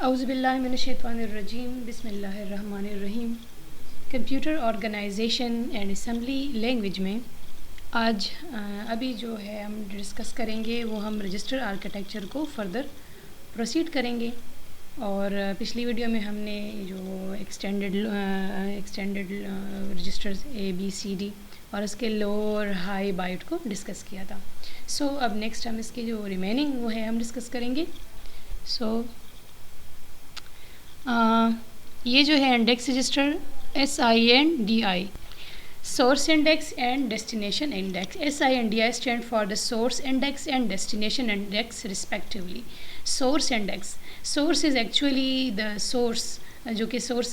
औज़ुबिल्लाहिमिनश्शैतानिर्रजीम बिस्मिल्लाहिर्रहमानिर्रहीम। Computer organisation and assembly language में आज अभी जो है हम डिस्कस करेंगे वो हम रजिस्टर आर्किटेक्चर को फर्दर प्रोसीड करेंगे। और पिछली वीडियो में हमने जो एक्सटेंडेड रजिस्टर्स ABCD और उसके लो और हाई बाइट को डिस्कस किया था। सो अब नेक्स्ट हम इसके जो रिमेनिंग वो है हम डिस्कस करेंगे। ये जो है index register SINDI, source index and destination index. SINDI stand for the source index and destination index respectively. Source index, source is actually the source, जो कि सोर्स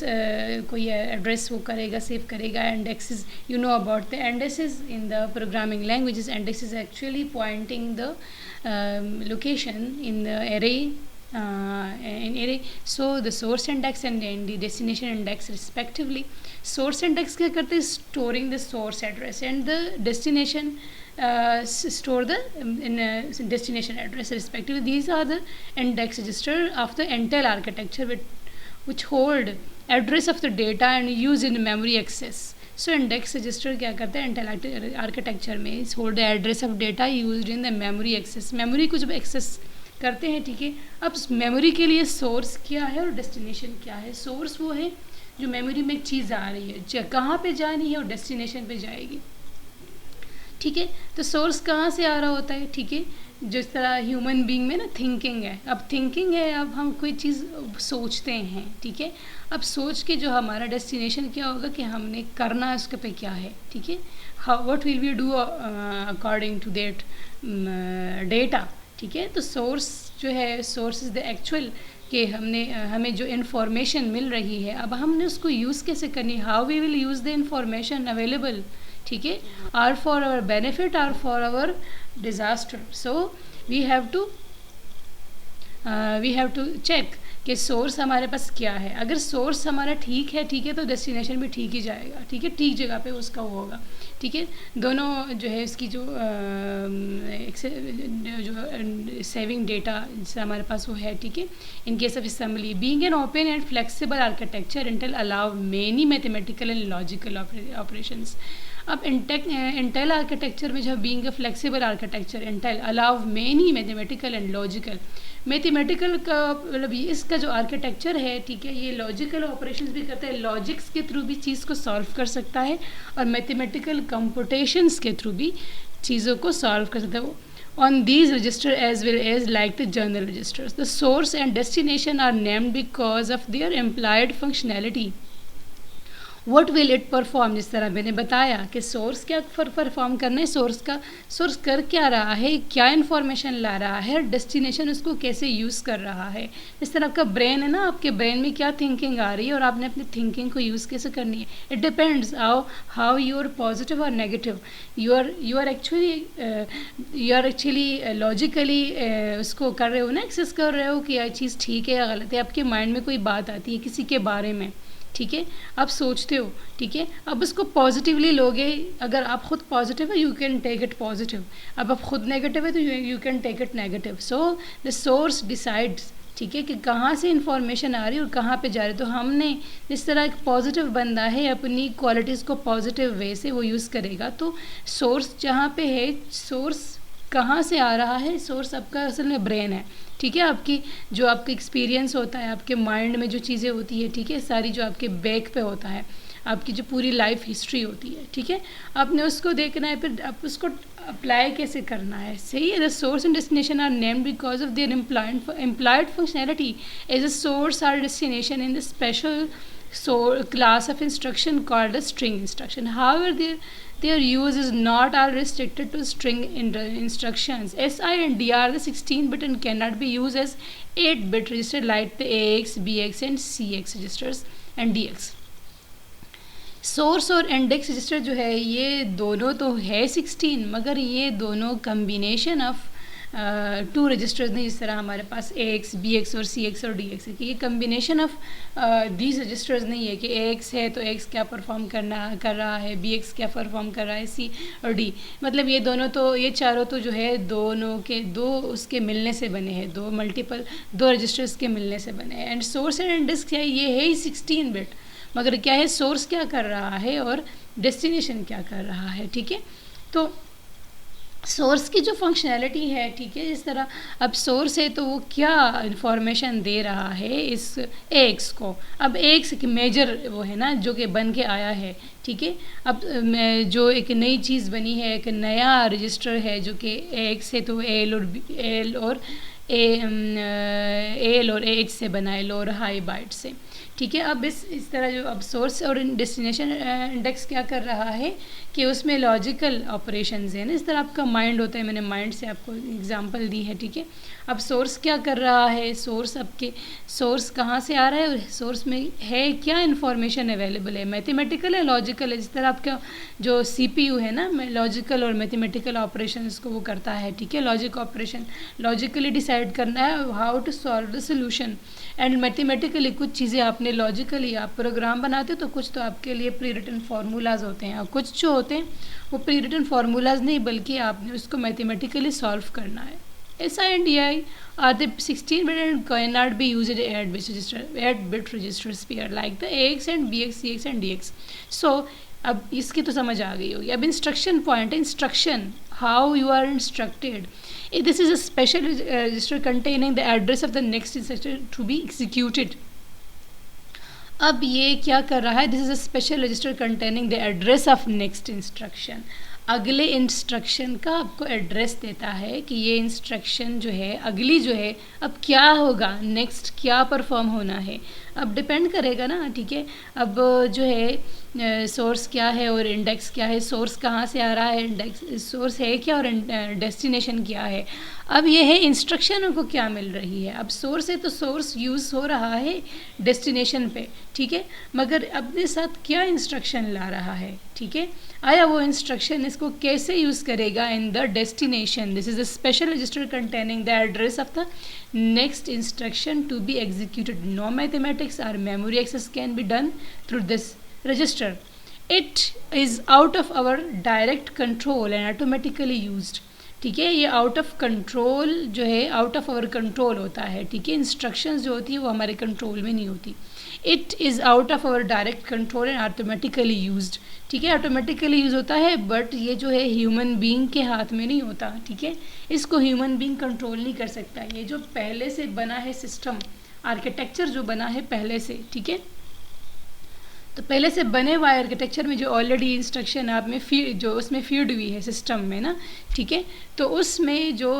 कोई एड्रेस वो करेगा, सेव करेगा। Index is you know about the indexes in the programming languages. Index is actually Poynting the location in the array. So the source index and the destination index respectively. Source index क्या करते हैं? Storing the source address, and the destination store the destination address respectively. These are the index register of the Intel architecture which hold address of the data and use in memory access. So index register क्या करता है? Intel architecture में hold the address of data used in the memory access. memory को जब access करते हैं, ठीक है। अब मेमोरी के लिए सोर्स क्या है और डेस्टिनेशन क्या है? सोर्स वो है जो मेमोरी में एक चीज़ आ रही है, कहाँ पे जानी है, और डेस्टिनेशन पे जाएगी, ठीक है। तो सोर्स कहाँ से आ रहा होता है, ठीक है। जिस तरह ह्यूमन बीइंग में ना थिंकिंग है, अब थिंकिंग है, अब हम कोई चीज़ सोचते हैं, ठीक है। अब सोच के जो हमारा डेस्टिनेशन क्या होगा कि हमने करना उसके पे क्या है, ठीक है। How what will we do according to that data, ठीक है। तो सोर्स जो है, सोर्स इज़ द एक्चुअल कि हमें जो इन्फॉर्मेशन मिल रही है, अब हमने उसको यूज़ कैसे करनी, how we will use the information available, ठीक है। Are for our benefit, are for our disaster. So we have to check कि सोर्स हमारे पास क्या है। अगर सोर्स हमारा ठीक है, ठीक है, तो डेस्टिनेशन भी ठीक ही जाएगा, ठीक है, ठीक जगह पे उसका वो होगा, ठीक है। दोनों जो है इसकी जो सेविंग डेटा जिससे हमारे पास वो है, ठीक है। In case of assembly, being an open and flexible architecture, Intel allow many mathematical and logical operations. अब इंटेल आर्किटेक्चर में जो being a flexible architecture, Intel allow many mathematical and logical, mathematical का मतलब इसका जो आर्किटेक्चर है, ठीक है, ये लॉजिकल ऑपरेशंस भी करता है, लॉजिक्स के थ्रू भी चीज़ को सॉल्व कर सकता है, और मैथमेटिकल कंप्यूटेशंस के थ्रू भी चीज़ों को सॉल्व कर सकता है। On these registers as well as like the journal registers, the source and destination are named because of their implied functionality. What will it perform? जिस तरह मैंने बताया कि सोर्स क्या परफॉर्म करना है, सोर्स कर क्या रहा है, क्या इन्फॉर्मेशन ला रहा है, डेस्टिनेशन उसको कैसे यूज़ कर रहा है। इस तरह आपका ब्रेन है ना, आपके ब्रेन में क्या थिंकिंग आ रही है और आपने अपनी थिंकिंग को यूज़ कैसे करनी है। It depends how you are positive और negative, you are actually logically उसको कर रहे हो ना, एक्सेस कर रहे हो कि यह चीज़ ठीक है या गलत है। आपके माइंड में कोई बात आती है किसी के बारे में, ठीक है, आप सोचते हो, ठीक है, अब उसको पॉजिटिवली लोगे। अगर आप खुद पॉजिटिव है, you can take it positive. अब आप खुद नेगेटिव है तो you can take it negative. So the source decides, ठीक है, कि कहाँ से इंफॉर्मेशन आ रही है और कहाँ पे जा रही है। तो हमने जिस तरह एक पॉजिटिव बंदा है, अपनी क्वालिटीज़ को पॉजिटिव वे से वो यूज़ करेगा। तो सोर्स जहाँ पे है, सोर्स कहाँ से आ रहा है, सोर्स आपका असल में ब्रेन है, ठीक है। आपकी जो आपका एक्सपीरियंस होता है, आपके माइंड में जो चीज़ें होती है, ठीक है, सारी जो आपके बैक पे होता है, आपकी जो पूरी लाइफ हिस्ट्री होती है, ठीक है, आपने उसको देखना है, फिर आप उसको अप्लाई कैसे करना है, सही है। The source and destination are named because of their implied functionality as a source or destination in the special class of instruction called a string instruction. However, their use is not all restricted to string instructions. SIND are the 16-bit and cannot be used as 8-bit register like the AX, BX and CX registers and DX. Source और index register जो है, ये दोनों तो है 16, मगर ये दोनों कम्बिनेशन ऑफ टू रजिस्टर्स नहीं, जिस तरह हमारे पास AX, BX और CX और DX है, कि ये कम्बिनेशन ऑफ दीज रजिस्टर्स नहीं है कि AX है तो AX क्या परफॉर्म कर रहा है, BX क्या परफॉर्म कर रहा है, C और D, मतलब ये दोनों तो, ये चारों तो जो है दोनों के दो उसके मिलने से बने हैं, दो रजिस्टर्स के मिलने से बने हैं। एंड सोर्स एंड डिस्क क्या है, ये है ही 16 बिट, मगर क्या है, सोर्स क्या कर रहा है और डेस्टिनेशन क्या कर रहा है, ठीक है। तो सोर्स की जो फंक्शनैलिटी है, ठीक है, इस तरह अब सोर्स है तो वो क्या इंफॉर्मेशन दे रहा है इस एक्स को। अब एक्स एक मेजर वो है ना जो कि बन के आया है, ठीक है। अब जो एक नई चीज़ बनी है, एक नया रजिस्टर है जो कि एक्स है, तो एल और एच से बना है, लो और हाई बाइट से, ठीक है। अब इस तरह जो अब सोर्स और डेस्टिनेशन इंडेक्स क्या कर रहा है कि उसमें लॉजिकल ऑपरेशंस हैं ना, इस तरह आपका माइंड होता है, मैंने माइंड से आपको एग्जांपल दी है, ठीक है। अब सोर्स क्या कर रहा है, सोर्स कहाँ से आ रहा है और सोर्स में है क्या इन्फॉर्मेशन अवेलेबल है, मैथमेटिकल है, लॉजिकल है। जिस तरह आपका जो CPU है ना, लॉजिकल और मैथमेटिकल ऑपरेशन इसको वो करता है, ठीक है। लॉजिक ऑपरेशन लॉजिकली डिसाइड करना है how to solve the solution, and mathematically कुछ चीज़ें आपने लॉजिकली आप प्रोग्राम बनाते हो तो कुछ तो आपके लिए प्री रिटन फार्मूलाज होते हैं, और कुछ जो होते हैं वो प्री रिटन फार्मूलाज नहीं बल्कि आपने उसको मैथमेटिकली सॉल्व करना है। SI and DI are the 16-bit and cannot be used at 8-bit register pair like the AX and BX, CX and DX. So अब इसकी तो समझ आ गई होगी। अब इंस्ट्रक्शन पॉइंट है, instruction how you are instructed, this is a special register containing the address of the next instruction to be executed. अब ये क्या कर रहा है, this is a special register containing the address of next instruction, अगले instruction का आपको address देता है कि ये इंस्ट्रक्शन जो है अगली जो है अब क्या होगा, नेक्स्ट क्या परफॉर्म होना है, अब डिपेंड करेगा ना, ठीक है। अब जो है सोर्स क्या है और इंडेक्स क्या है, सोर्स कहाँ से आ रहा है, इंडेक्स सोर्स है क्या और डेस्टिनेशन क्या है। अब ये है इंस्ट्रक्शन को क्या मिल रही है, अब सोर्स है तो सोर्स यूज़ हो रहा है डेस्टिनेशन पे, ठीक है, मगर अपने साथ क्या इंस्ट्रक्शन ला रहा है, ठीक है, आया वो इंस्ट्रक्शन इसको कैसे यूज़ करेगा in the destination. This is a special register containing the address of the next instruction to be executed. No mathematics और memory access can be done through this register. It is out of our direct control and automatically used, ठीक है। ये out of control जो है, out of our control होता है, ठीक है। इंस्ट्रक्शंस जो होती है वो हमारे कंट्रोल में नहीं होती। It is out of our direct control and automatically used, ठीक है, ऑटोमेटिकली यूज़ होता है, बट ये जो है ह्यूमन बीइंग के हाथ में नहीं होता, ठीक है। इसको ह्यूमन बीइंग कंट्रोल नहीं कर सकता। ये जो पहले से बना है सिस्टम, आर्किटेक्चर जो बना है पहले से, ठीक है, तो पहले से बने हुआ आर्किटेक्चर में जो ऑलरेडी इंस्ट्रक्शन आप में जो उसमें फीड हुई है सिस्टम में ना, ठीक है, तो उसमें जो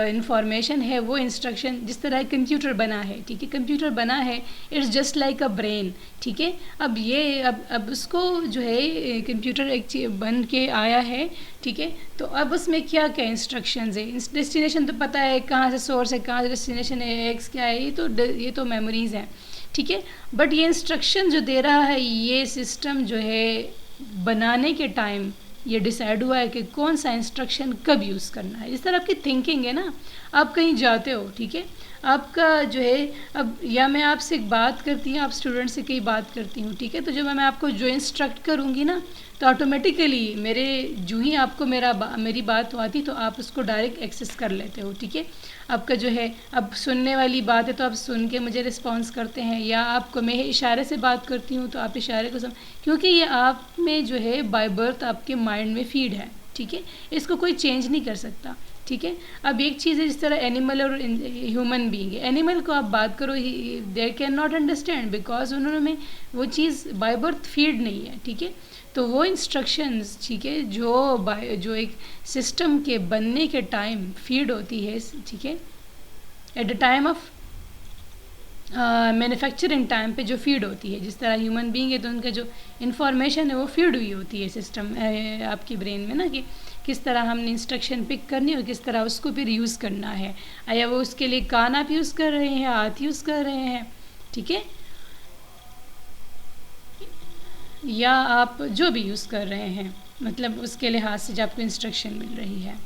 इंफॉर्मेशन है वो इंस्ट्रक्शन, जिस तरह कंप्यूटर बना है, ठीक है, कंप्यूटर बना है, it's just like a brain, ठीक है। अब ये अब उसको जो है कंप्यूटर एक चीज बन के आया है, ठीक है, तो अब उसमें क्या क्या इंस्ट्रक्शंस है, डेस्टिनेशन तो पता है कहाँ से सोर्स है, कहाँ से डेस्टिनेशन है, एक्स क्या है, ये तो मेमोरीज हैं, ठीक है, बट ये इंस्ट्रक्शन जो दे रहा है ये सिस्टम जो है बनाने के टाइम ये डिसाइड हुआ है कि कौन सा इंस्ट्रक्शन कब यूज़ करना है। इस तरह आपकी थिंकिंग है ना, आप कहीं जाते हो, ठीक है, आपका जो है अब या मैं आपसे एक बात करती हूँ, आप स्टूडेंट से कई बात करती हूँ, ठीक है, तो जब मैं आपको जो इंस्ट्रक्ट करूँगी ना तो ऑटोमेटिकली मेरे जो ही आपको मेरी बात आती तो आप उसको डायरेक्ट एक्सेस कर लेते हो, ठीक है। आपका जो है अब सुनने वाली बात है तो आप सुन के मुझे रिस्पॉन्स करते हैं, या आपको मैं इशारे से बात करती हूँ तो आप इशारे को क्योंकि ये आप में जो है बाय बर्थ आपके माइंड में फीड है, ठीक है, इसको कोई चेंज नहीं कर सकता, ठीक है। अब एक चीज़ है जिस तरह एनिमल और ह्यूमन बीइंग है, एनिमल को आप बात करो they can not understand because उन्होंने वो चीज़ बाय बर्थ फीड नहीं है, ठीक है। तो वो इंस्ट्रक्शंस, ठीक है, जो एक सिस्टम के बनने के टाइम फीड होती है, ठीक है, at the time of manufacturing time पे जो फीड होती है, जिस तरह ह्यूमन बीइंग है तो उनका जो इन्फॉर्मेशन है वो फीड हुई होती है सिस्टम आपकी ब्रेन में ना, कि किस तरह हमने इंस्ट्रक्शन पिक करनी है और किस तरह उसको फिर यूज़ करना है, या वो उसके लिए कान आप यूज़ कर रहे हैं, हाथ यूज़ कर रहे हैं, ठीक है, या आप जो भी यूज़ कर रहे हैं, मतलब उसके लिहाज से जो आपको इंस्ट्रक्शन मिल रही है।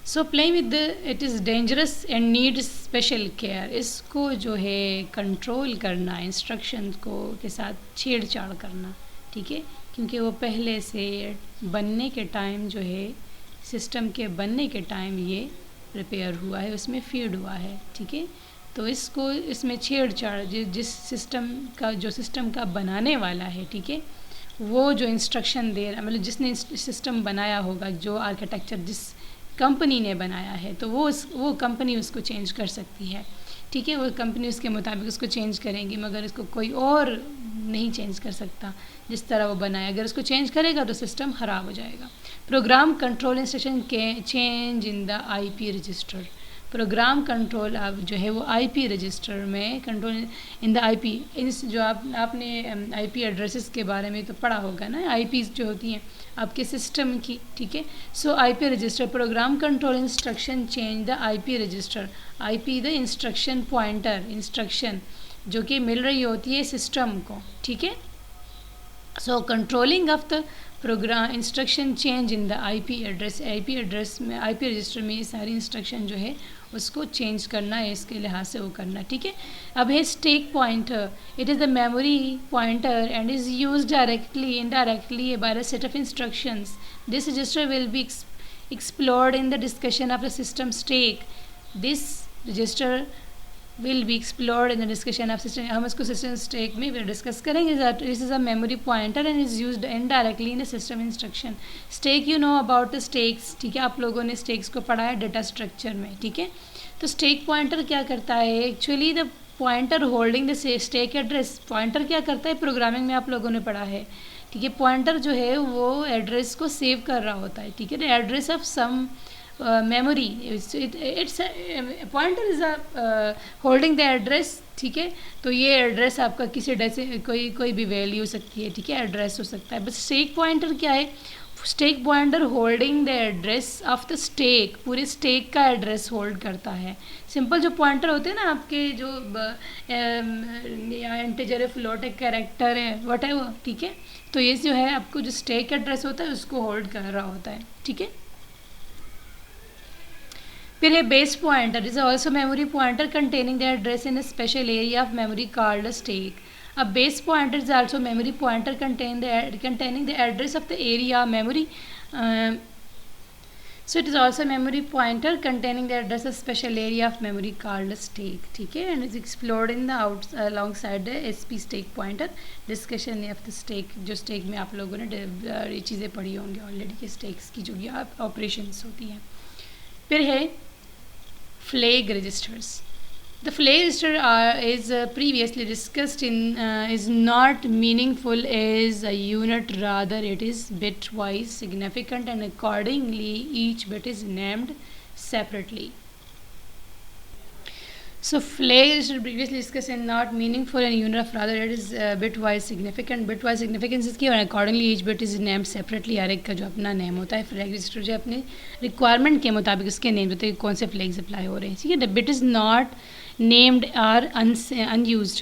सो playing with it is dangerous and need special care. इसको जो है कंट्रोल करना, इंस्ट्रक्शन को के साथ छेड़छाड़ करना, ठीक है, क्योंकि वो पहले से बनने के टाइम जो है, सिस्टम के बनने के टाइम ये प्रिपेयर हुआ है, उसमें फीड हुआ है, ठीक है। तो इसको इसमें छेड़छाड़ जिस सिस्टम का बनाने वाला है, ठीक है, वो जो इंस्ट्रक्शन दे रहा, मतलब जिसने सिस्टम बनाया होगा, जो आर्किटेक्चर जिस कंपनी ने बनाया है, तो वो कंपनी उसको चेंज कर सकती है, ठीक है। वो कंपनी उसके मुताबिक उसको चेंज करेंगी, मगर इसको कोई और नहीं चेंज कर सकता जिस तरह वो बनाया। अगर उसको चेंज करेगा तो सिस्टम ख़राब हो जाएगा। प्रोग्राम कंट्रोल इंस्ट्रक्शन के change in the IP register. Program control अब जो है वो आईपी रजिस्टर में कंट्रोल इन द आईपी, जो आपने आईपी एड्रेसेस के बारे में तो पढ़ा होगा ना, आईपी जो होती हैं आपके सिस्टम की, ठीक है। सो IP register, program control instruction change the IP register. IP the instruction pointer, instruction जो कि मिल रही होती है सिस्टम को, ठीक है। So controlling of the program instruction change in the IP address. IP address में, आईपी रजिस्टर में ये सारी इंस्ट्रक्शन जो है उसको चेंज करना है, इसके लिहाज से वो करना, ठीक है। अब है stack pointer. It is the memory pointer and is use directly indirectly by the set of instructions. This register will be explored in the discussion of the system stack. This register will be explored in the discussion of system. हम इसको system stack में भी discuss करेंगे. This is a memory pointer and is used indirectly in the system instruction. Stack, you know about the stacks, ठीक है, आप लोगों ने stacks को पढ़ा है डेटा स्ट्रक्चर में, ठीक है। तो stack pointer क्या करता है, actually the pointer holding the stack address. Pointer क्या करता है, प्रोग्रामिंग में आप लोगों ने पढ़ा है, ठीक है। पॉइंटर जो है वो एड्रेस को सेव कर रहा होता है, ठीक है। The address of some memory, its pointer is holding the address, ठीक है। तो ये एड्रेस आपका किसी कोई भी वैल्यू हो सकती है, ठीक है, एड्रेस हो सकता है। बस स्टैक पॉइंटर क्या है, stack pointer holding the address of the stack, पूरे स्टैक का एड्रेस होल्ड करता है। सिंपल जो पॉइंटर होते हैं ना आपके, जो इंटीजर है, फ्लोट है, कैरेक्टर है, वट है वो, ठीक है। तो ये जो है आपको जो स्टैक एड्रेस होता है उसको होल्ड कर रहा होता है, ठीक है। फिर है base pointer, is also memory pointer containing the address in a special area of memory called a stack. A base pointer is also memory pointer containing the address of the area memory. So it is also memory pointer containing the address of special area of memory called a stack, ठीक है, and is explored in the alongside the SP stack pointer. Discussion of the stack, जो stack में आप लोगों ने ये चीज़ें पढ़ी होंगी ऑलरेडी कि stacks की जो ये operations होती हैं। फिर है flag registers. The flag register is previously discussed in is not meaningful as a unit, rather it is bitwise significant and accordingly each bit is named separately. So flag register previously discussed in not meaningful and unit, rather it is bitwise significant. Bitwise significance इसकी, और accordingly each bit is named separately. हर एक का जो अपना name होता है, flag register जो अपने रिक्वायरमेंट के मुताबिक उसके नेम होते हैं, कौन से फ्लैग्स अप्लाई हो रहे हैं, ठीक है। The bit is not named or unused.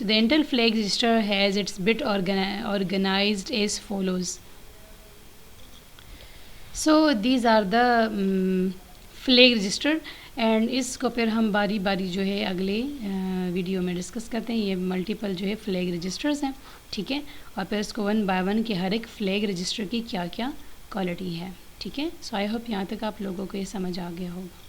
The Intel flag register has its bit organized as follows. So these are the flag register and इसको फिर हम बारी बारी जो है अगले वीडियो में डिस्कस करते हैं। ये मल्टीपल जो है फ्लैग रजिस्टर्स हैं, ठीक है, और फिर इसको वन बाय वन के हर एक फ्लैग रजिस्टर की क्या क्या क्वालिटी है, ठीक है। सो आई होप यहाँ तक आप लोगों को ये समझ आ गया होगा।